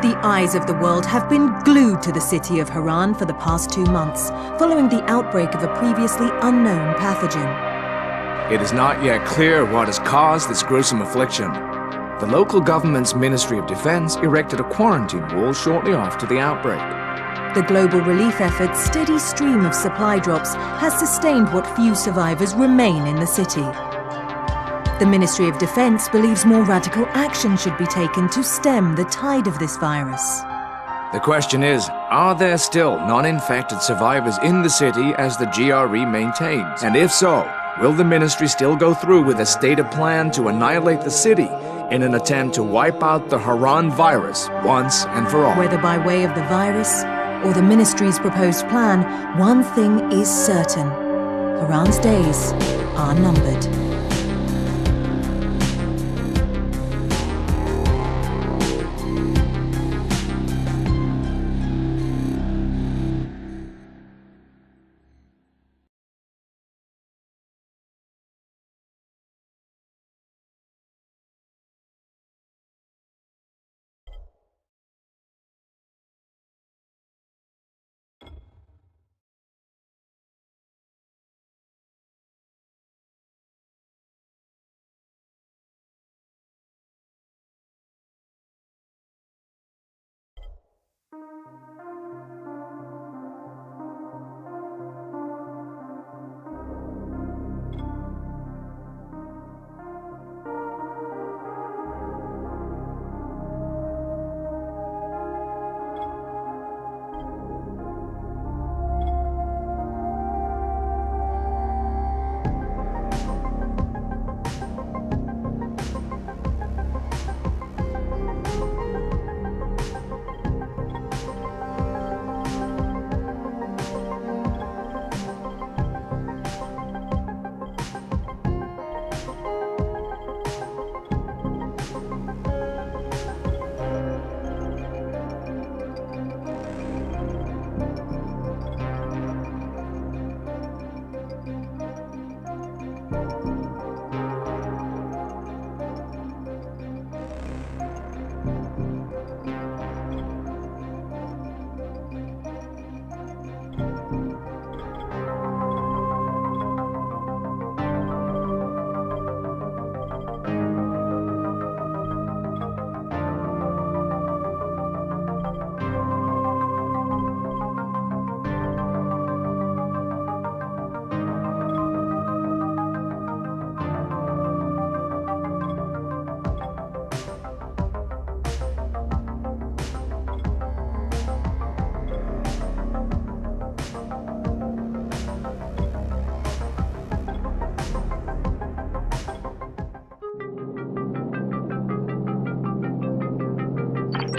The eyes of the world have been glued to the city of Haran for the past 2 months, following the outbreak of a previously unknown pathogen. It is not yet clear what has caused this gruesome affliction. The local government's Ministry of Defense erected a quarantine wall shortly after the outbreak. The global relief effort's steady stream of supply drops has sustained what few survivors remain in the city. The Ministry of Defense believes more radical action should be taken to stem the tide of this virus. The question is, are there still non-infected survivors in the city as the GRE maintains? And if so, will the ministry still go through with a stated plan to annihilate the city in an attempt to wipe out the Haran virus once and for all? Whether by way of the virus or the ministry's proposed plan, one thing is certain: Haran's days are numbered.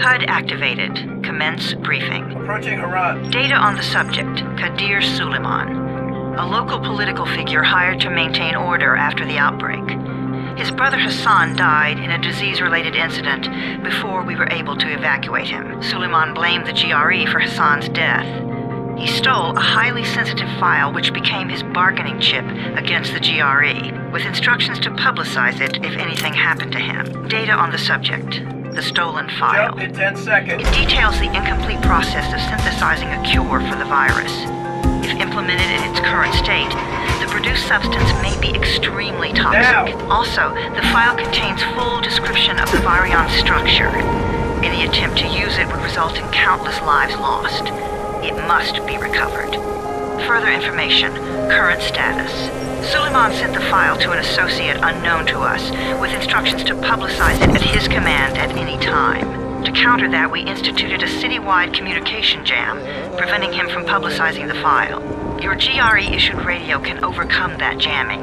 HUD activated. Commence briefing. Approaching Haran. Data on the subject, Kadir Suleiman, a local political figure hired to maintain order after the outbreak. His brother Hassan died in a disease-related incident before we were able to evacuate him. Suleiman blamed the GRE for Hassan's death. He stole a highly sensitive file which became his bargaining chip against the GRE, with instructions to publicize it if anything happened to him. Data on the subject, the stolen file. Jump in 10 seconds. It details the incomplete process of synthesizing a cure for the virus. If implemented in its current state, the produced substance may be extremely toxic. Now. Also, the file contains full description of the virion's structure. Any attempt to use it would result in countless lives lost. It must be recovered. Further information, current status. Suleiman sent the file to an associate unknown to us, with instructions to publicize it at his command at any time. To counter that, we instituted a citywide communication jam, preventing him from publicizing the file. Your GRE-issued radio can overcome that jamming.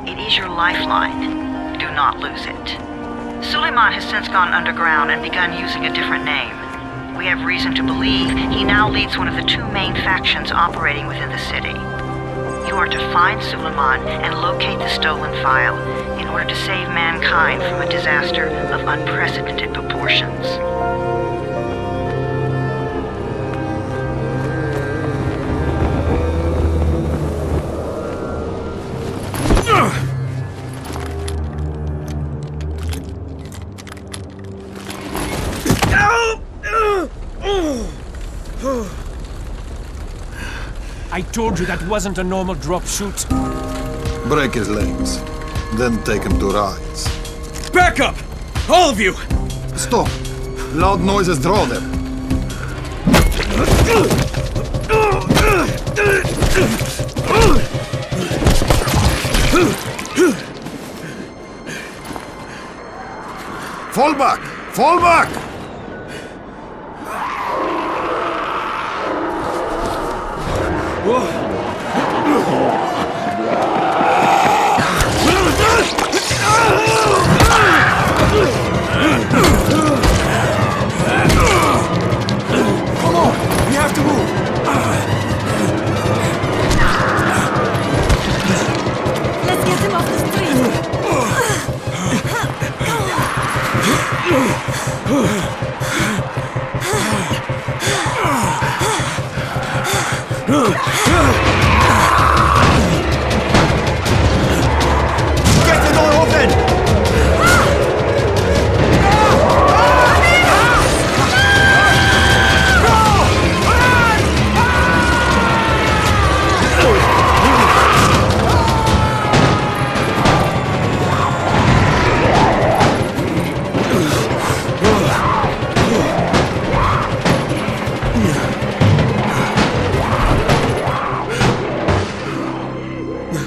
It is your lifeline. Do not lose it. Suleiman has since gone underground and begun using a different name. We have reason to believe he now leads one of the two main factions operating within the city. You are to find Suleiman and locate the stolen file in order to save mankind from a disaster of unprecedented proportions. I told you that wasn't a normal drop shoot. Break his legs. Then take him to rides. Back up! All of you! Stop! Loud noises draw them. Fall back! Fall back! Come on! We have to move! Let's get him off the street. Get the door open!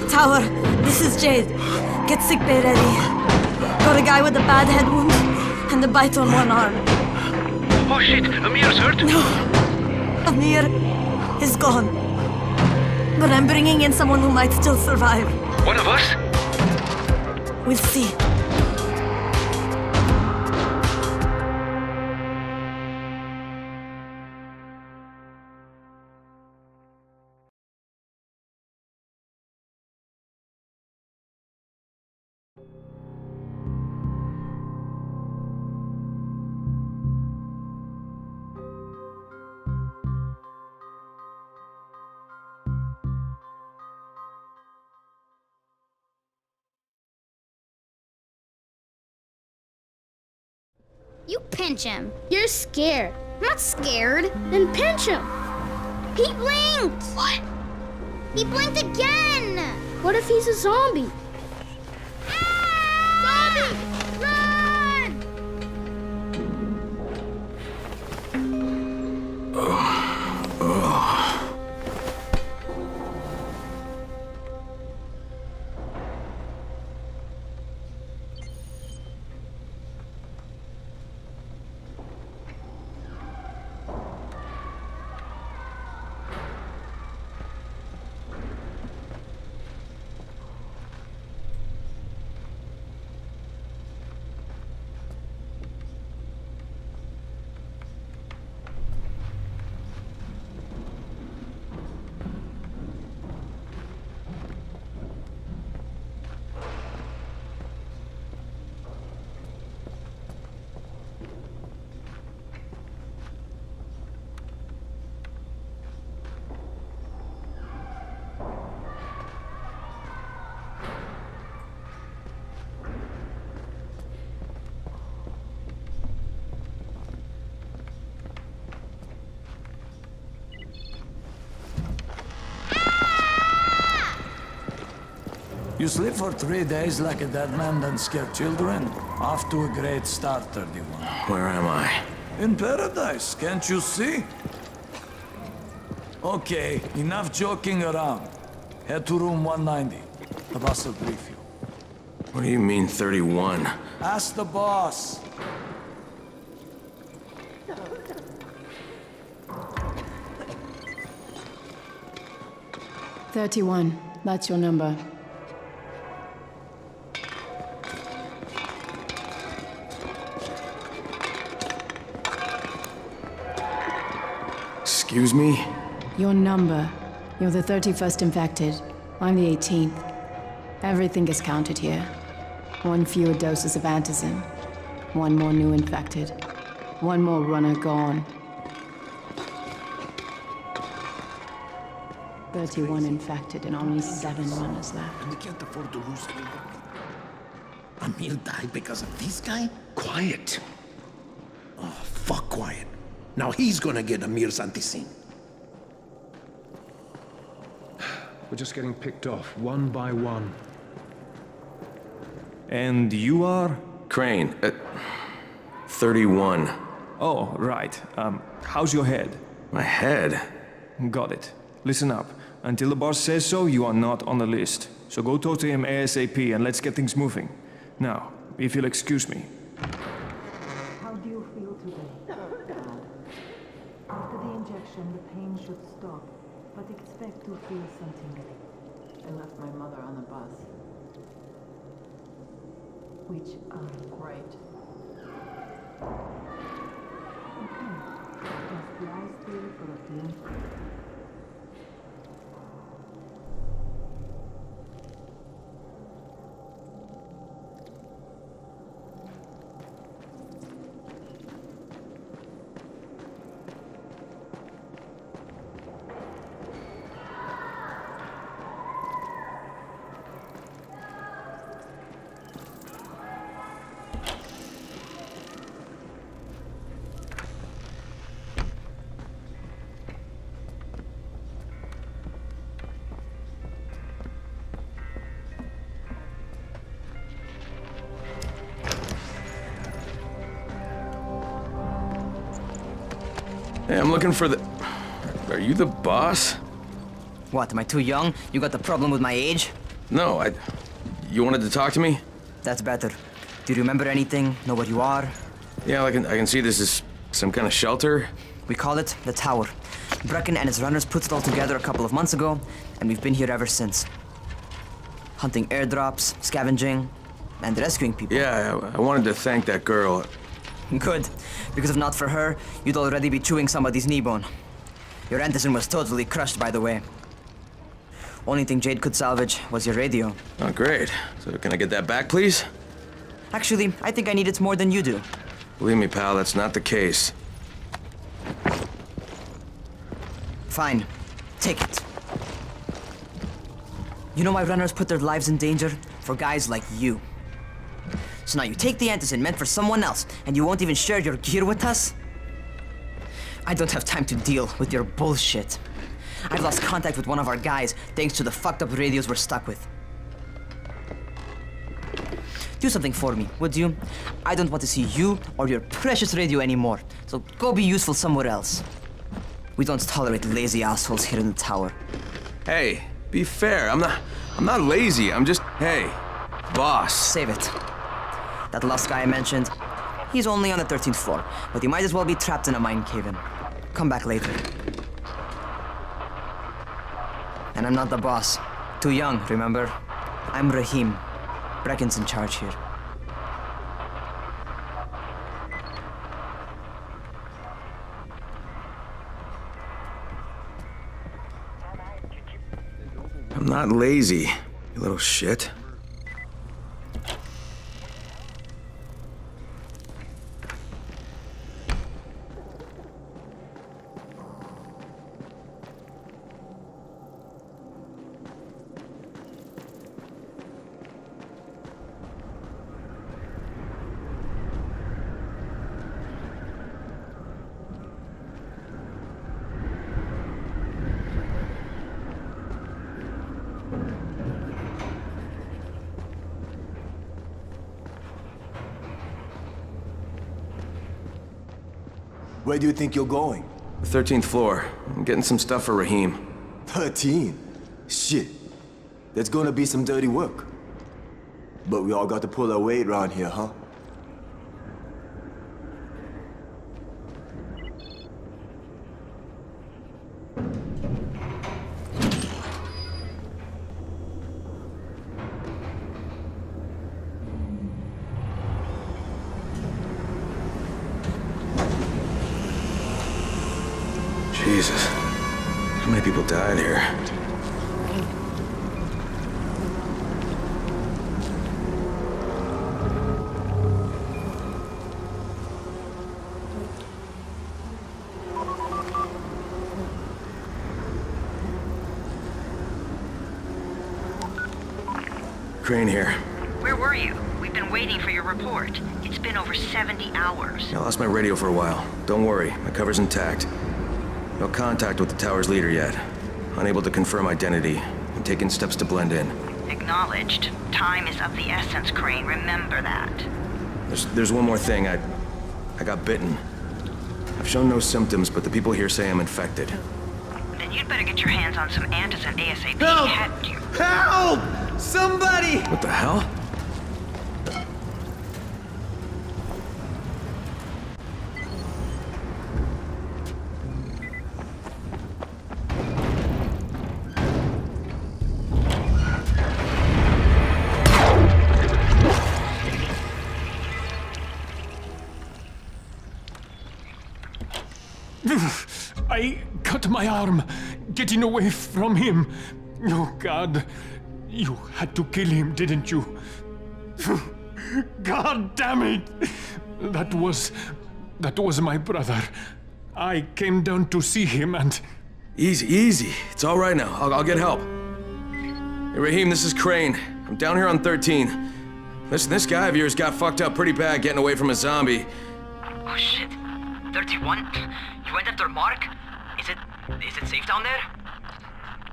Tower, this is Jade. Get sickbay ready. Got a guy with a bad head wound and a bite on one arm. Oh shit, Amir's hurt? No, Amir is gone. But I'm bringing in someone who might still survive. One of us? We'll see. You pinch him. You're scared. I'm not scared. Then pinch him. He blinked! What? He blinked again! What if he's a zombie? Ah! Zombie! Run! You sleep for 3 days like a dead man, then scare children? Off to a great start, 31. Where am I? In paradise, can't you see? Okay, enough joking around. Head to room 190. The boss will brief you. What do you mean, 31? Ask the boss. That's your number. Excuse me? Your number. You're the 31st infected. I'm the 18th. Everything is counted here. 1 fewer doses of antizin. 1 more new infected. 1 more runner gone. 31 infected and only 7 runners left. And we can't afford to lose anyone. Amir died because of this guy? Quiet. Oh, fuck quiet. Now he's gonna get Amir's anti-scene. We're just getting picked off, one by one. And you are? Crane, 31. Oh, right. How's your head? My head? Got it. Listen up. Until the boss says so, you are not on the list. So go talk to him ASAP and let's get things moving. Now, if you'll excuse me. How do you feel today? After the injection, the pain should stop, but expect to feel something. I left my mother on the bus. Which Right. just lie still for a few. Hey, I'm looking for the... Are you the boss? What, am I too young? You got the problem with my age? No, You wanted to talk to me? That's better. Do you remember anything? Know where you are? Yeah, I can see this is some kind of shelter. We call it the Tower. Brecken and his runners put it all together a couple of months ago, and we've been here ever since. Hunting airdrops, scavenging, and rescuing people. Yeah, I wanted to thank that girl. Good, because if not for her, you'd already be chewing somebody's knee bone. Your Anderson was totally crushed, by the way. Only thing Jade could salvage was your radio. Oh, great. So can I get that back, please? Actually, I think I need it more than you do. Believe me, pal, that's not the case. Fine. Take it. You know why runners put their lives in danger? For guys like you. So now you take the Anderson meant for someone else, and you won't even share your gear with us? I don't have time to deal with your bullshit. I've lost contact with one of our guys thanks to the fucked up radios we're stuck with. Do something for me, would you? I don't want to see you or your precious radio anymore, so go be useful somewhere else. We don't tolerate lazy assholes here in the tower. Hey, be fair. I'm not lazy. I'm just, hey, boss. Save it. That last guy I mentioned, he's only on the 13th floor, but he might as well be trapped in a mine cave-in. Come back later. And I'm not the boss. Too young, remember? I'm Rahim. Brecken's in charge here. I'm not lazy, you little shit. Where do you think you're going? The 13th floor. I'm getting some stuff for Rahim. 13? Shit. That's gonna be some dirty work. But we all got to pull our weight around here, huh? Jesus. How many people died here? Crane here. Where were you? We've been waiting for your report. It's been over 70 hours. I lost my radio for a while. Don't worry, my cover's intact. No contact with the tower's leader yet. Unable to confirm identity. taking steps to blend in. Acknowledged. Time is of the essence, Crane. Remember that. There's one more thing. I got bitten. I've shown no symptoms, but the people here say I'm infected. Then you'd better get your hands on some antizin ASAP. Help! Somebody! What the hell? I cut my arm, getting away from him. Oh, God. You had to kill him, didn't you? God damn it! That was my brother. I came down to see him and... Easy. It's all right now. I'll get help. Hey, Raheem, this is Crane. I'm down here on 13. Listen, this guy of yours got fucked up pretty bad getting away from a zombie. Oh, shit. 31? You went after Mark? Is it safe down there?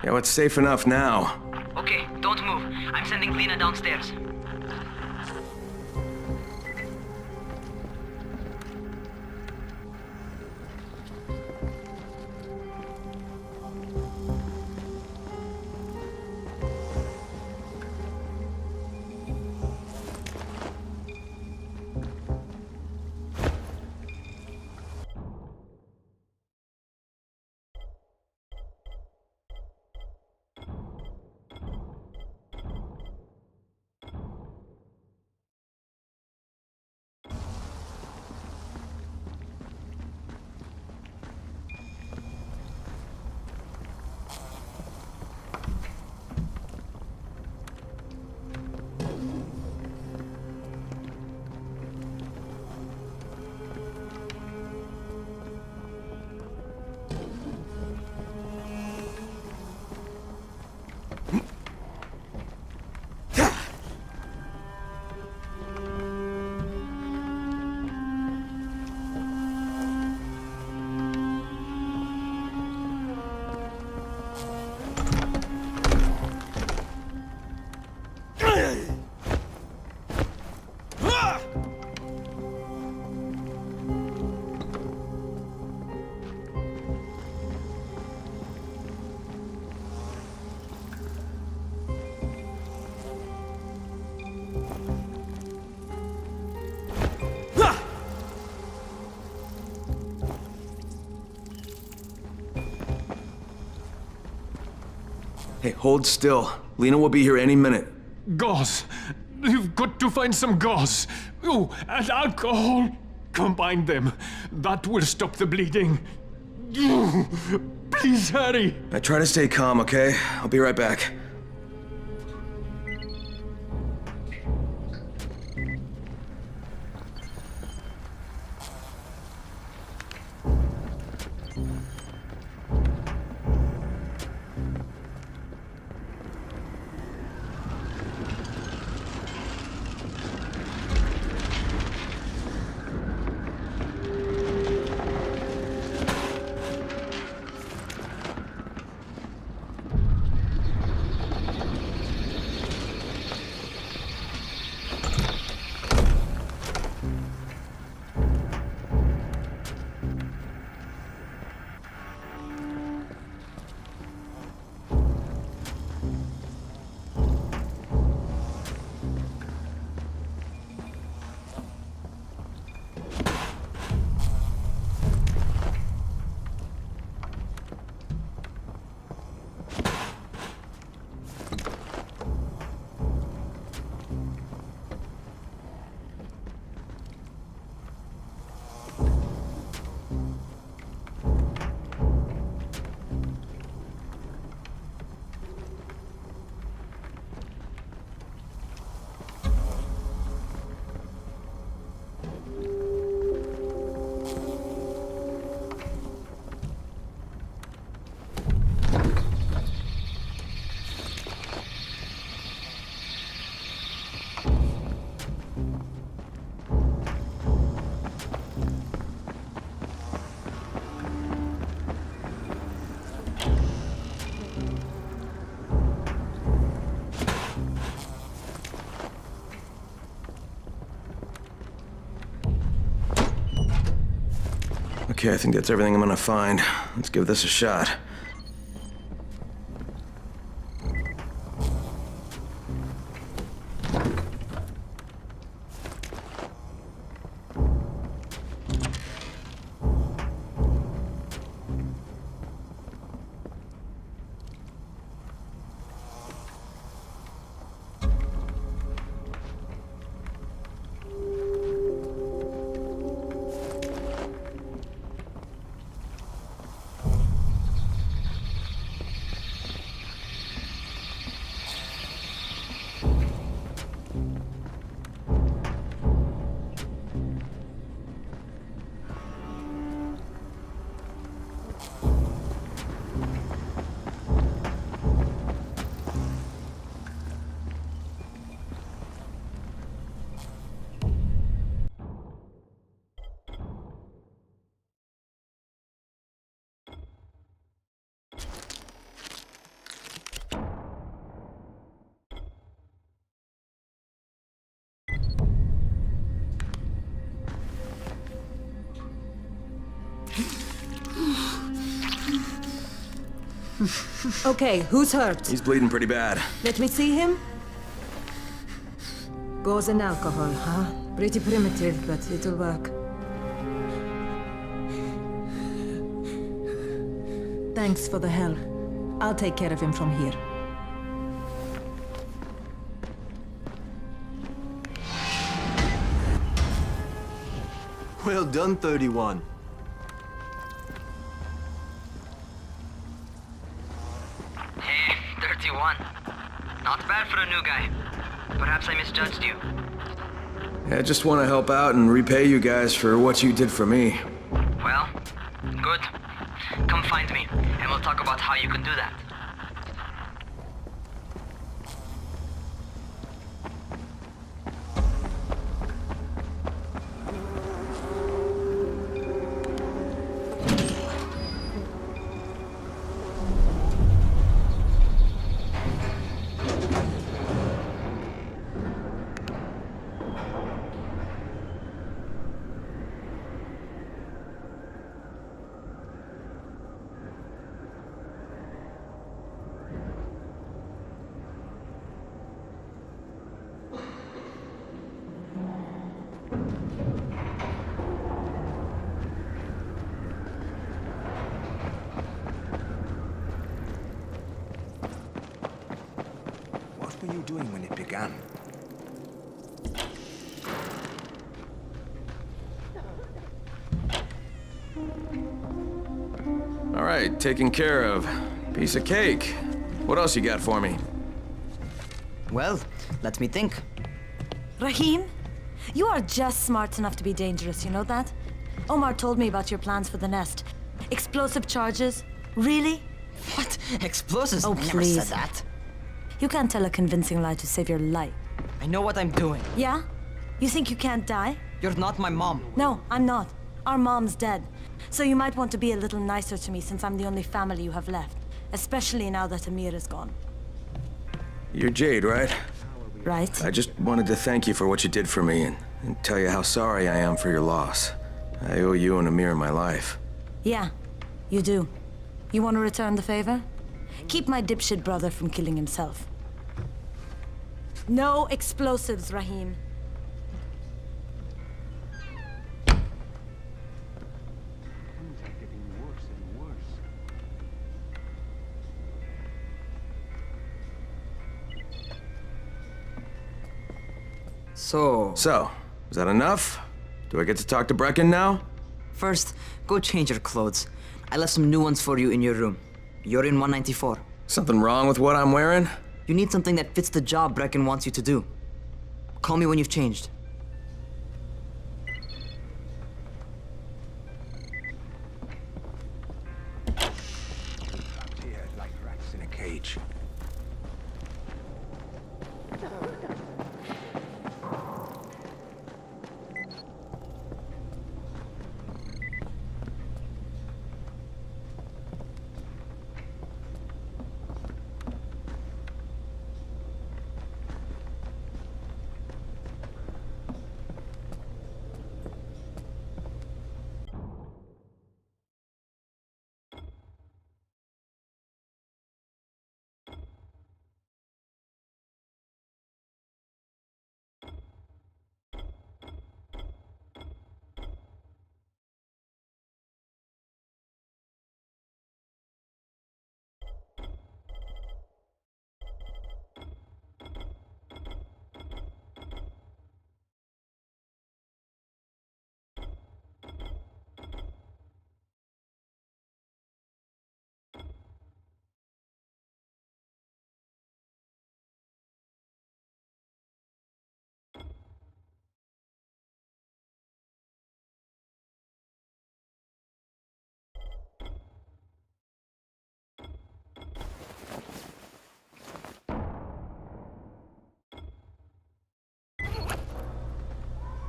Yeah, well, it's safe enough now. Okay, don't move. I'm sending Lena downstairs. Hey, hold still. Lena will be here any minute. Gauze. You've got to find some gauze. Oh, and alcohol. Combine them. That will stop the bleeding. Please hurry. I try to stay calm, okay? I'll be right back. Okay, I think that's everything I'm gonna find. Let's give this a shot. Okay, who's hurt? He's bleeding pretty bad. Let me see him. Gauze and alcohol, huh? Pretty primitive, but it'll work. Thanks for the help. I'll take care of him from here. Well done, 31. Hey, 31. Not bad for a new guy. Perhaps I misjudged you. I just want to help out and repay you guys for what you did for me. Well, good. Come find me, and we'll talk about how you can do that. What were you doing when it began? All right, taken care of. Piece of cake. What else you got for me? Well, let me think. Rahim, you are just smart enough to be dangerous, you know that? Omar told me about your plans for the nest. Explosive charges? Really? What? Explosives? Oh, I never please. said that. You can't tell a convincing lie to save your life. I know what I'm doing. Yeah? You think you can't die? You're not my mom. No, I'm not. Our mom's dead. So you might want to be a little nicer to me since I'm the only family you have left. Especially now that Amir is gone. You're Jade, right? Right. I just wanted to thank you for what you did for me and tell you how sorry I am for your loss. I owe you and Amir my life. Yeah, you do. You want to return the favor? Keep my dipshit brother from killing himself. No explosives, Rahim. So, is that enough? Do I get to talk to Brecken now? first, go change your clothes. I left some new ones for you in your room. You're in 194. Something wrong with what I'm wearing? You need something that fits the job Brecken wants you to do. Call me when you've changed. Here, like rats in a cage.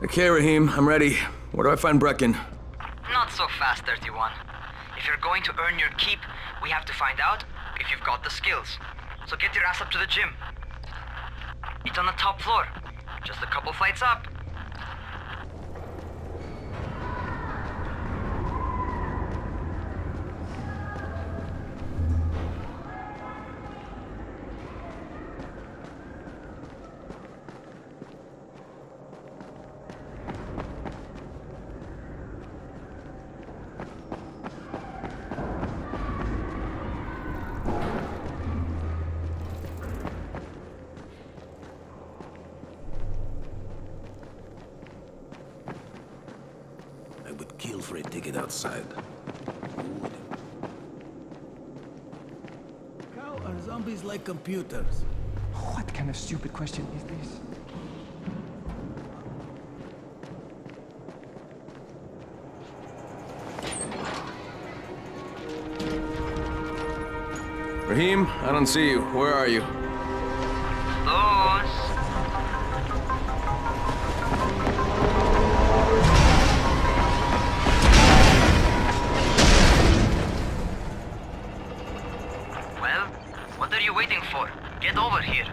Okay, Raheem, I'm ready. Where do I find Brecken? Not so fast, 31. If you're going to earn your keep, we have to find out if you've got the skills. So get your ass up to the gym. It's on the top floor. Just a couple flights up. I would kill for a ticket outside. How are zombies like computers? What kind of stupid question is this? Raheem, I don't see you. Where are you? Those. Well, what are you waiting for? Get over here.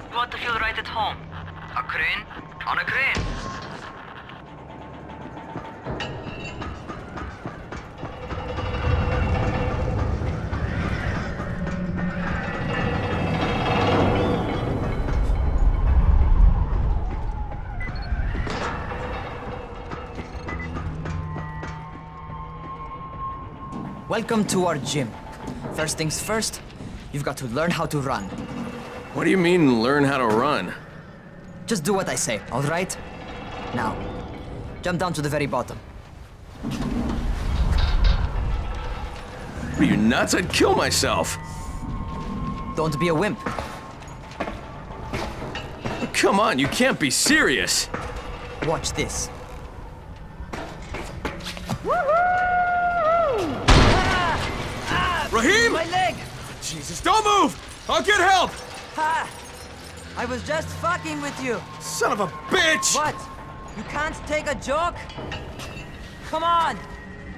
You want to feel right at home. A crane on a crane. Welcome to our gym. First things first, you've got to learn how to run. What do you mean, learn how to run? Just do what I say, all right? Now, jump down to the very bottom. Are you nuts? I'd kill myself. Don't be a wimp. Come on, you can't be serious. Watch this. Raheem! My leg! Jesus, don't move! I'll get help! Ha! I was just fucking with you. Son of a bitch! What? You can't take a joke? Come on!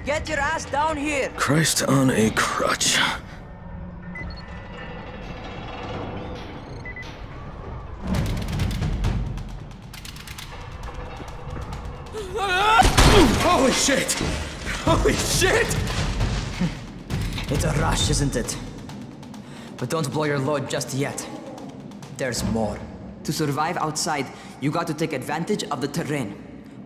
Get your ass down here! Christ on a crutch. Holy shit! Holy shit! It's a rush, isn't it? But don't blow your load just yet. There's more. To survive outside, you got to take advantage of the terrain.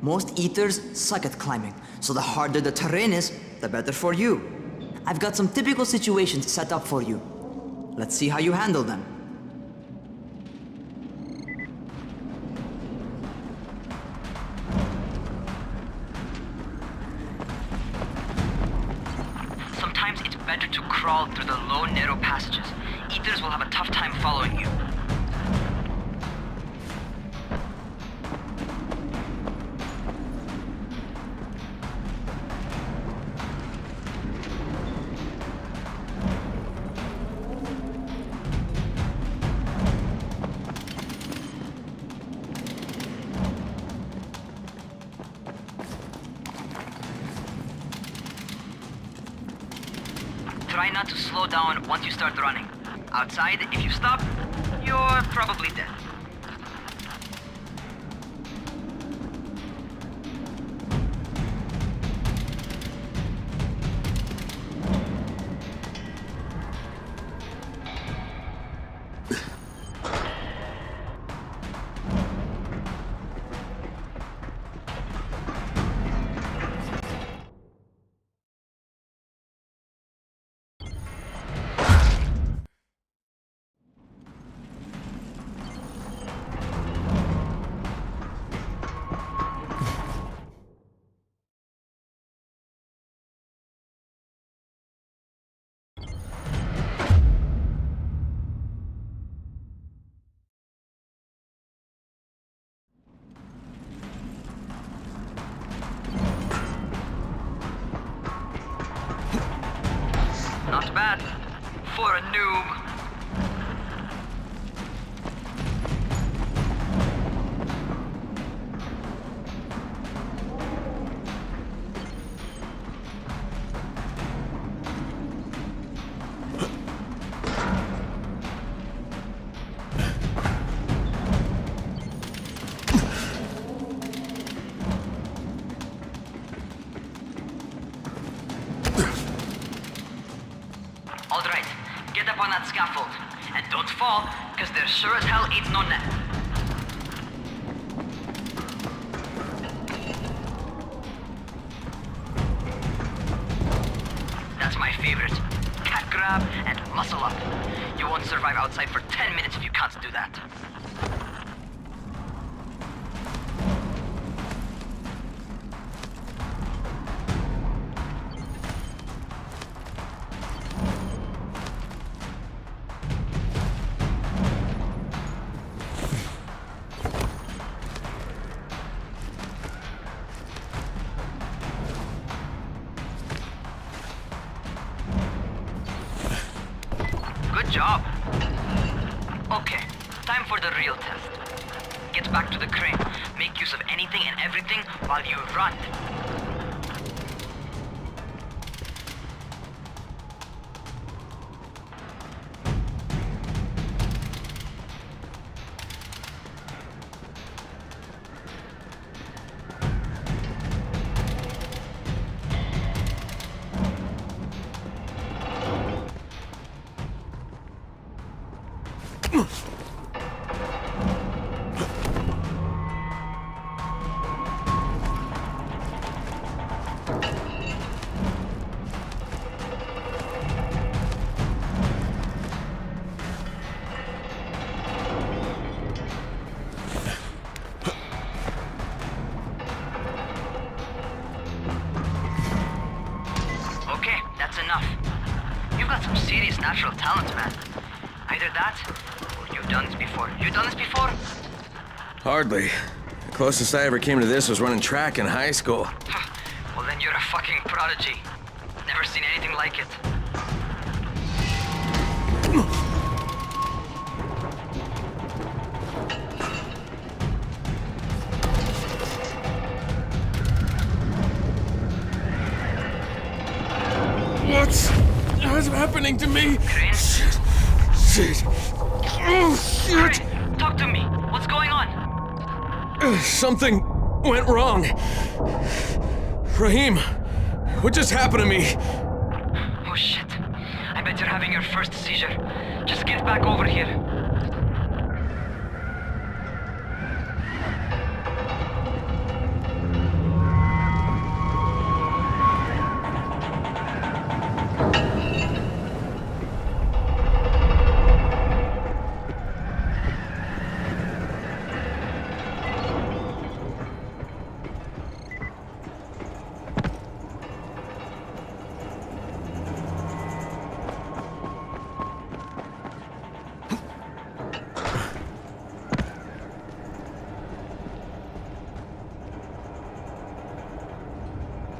Most eaters suck at climbing, so the harder the terrain is, the better for you. I've got some typical situations set up for you. Let's see how you handle them. Sometimes it's better to crawl through the low, narrow passages. Eaters will have a tough time following you. Try not to slow down once you start running. Outside, if you stop, you're probably dead. Not bad. For a noob. Alright, get up on that scaffold. And don't fall, because there sure as hell ain't no net. That's my favorite. Cat grab and muscle up. You won't survive outside for 10 minutes if you can't do that. Good job. Okay, time for the real test. Get back to the crane. Make use of anything and everything while you run. Okay, that's enough. You've got some serious natural talent, man. Either that, or you've done this before. You done this before? Hardly. The closest I ever came to this was running track in high school. Well, then you're a fucking prodigy. Never seen anything like it. What's happening to me? Crane? Shit. Oh, shit. Crane, talk to me. What's going on? Something went wrong. Rahim, what just happened to me? Oh shit. I bet you're having your first seizure. Just get back over here.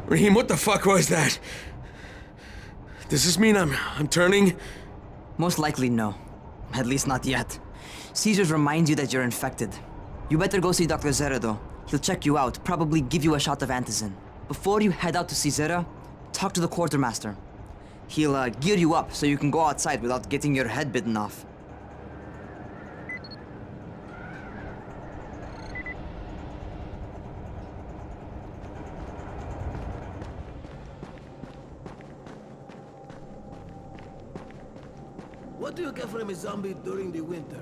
Rahim, what the fuck was that? Does this mean I'm turning? Most likely no. At least not yet. Seizures remind you that you're infected. You better go see Dr. Zera though. He'll check you out, probably give you a shot of antizin. Before you head out to see Zera, talk to the quartermaster. He'll gear you up so you can go outside without getting your head bitten off. What do you get from a zombie during the winter?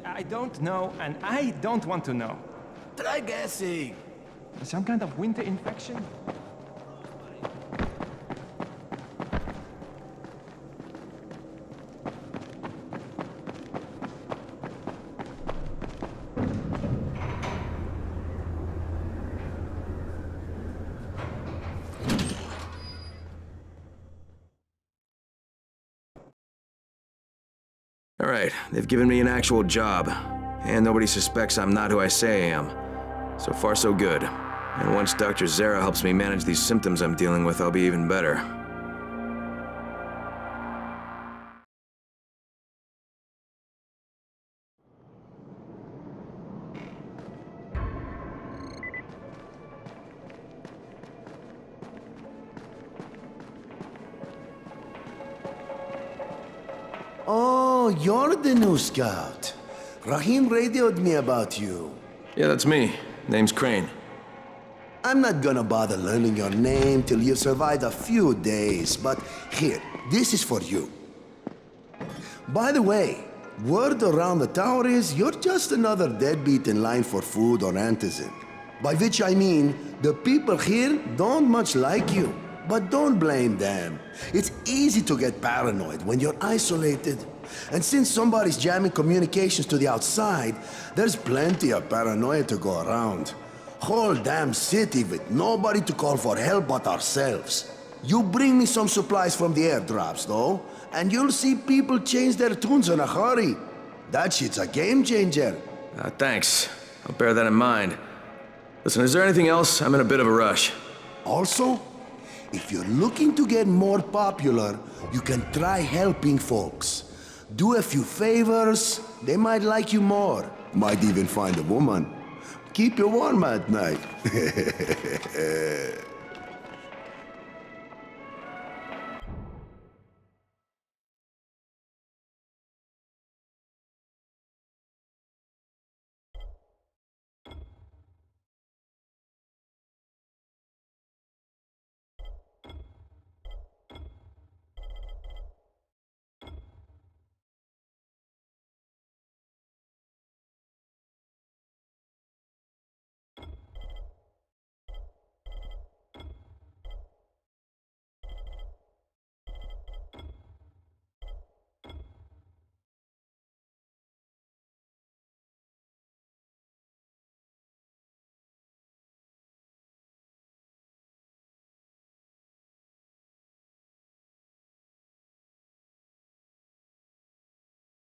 I don't know, and I don't want to know. Try guessing. Some kind of winter infection? All right, they've given me an actual job. And nobody suspects I'm not who I say I am. So far, so good. And once Dr. Zera helps me manage these symptoms I'm dealing with, I'll be even better. Oh, you're the new scout. Rahim radioed me about you. Yeah, that's me. Name's Crane. I'm not gonna bother learning your name till you've survived a few days, but here, this is for you. By the way, word around the tower is you're just another deadbeat in line for food or antizin. By which I mean, the people here don't much like you. But don't blame them. It's easy to get paranoid when you're isolated. And since somebody's jamming communications to the outside, there's plenty of paranoia to go around. Whole damn city with nobody to call for help but ourselves. You bring me some supplies from the airdrops, though, and you'll see people change their tunes in a hurry. That shit's a game changer. Thanks. I'll bear that in mind. Listen, is there anything else? I'm in a bit of a rush. Also, if you're looking to get more popular, you can try helping folks. Do a few favors, they might like you more. Might even find a woman. Keep you warm at night.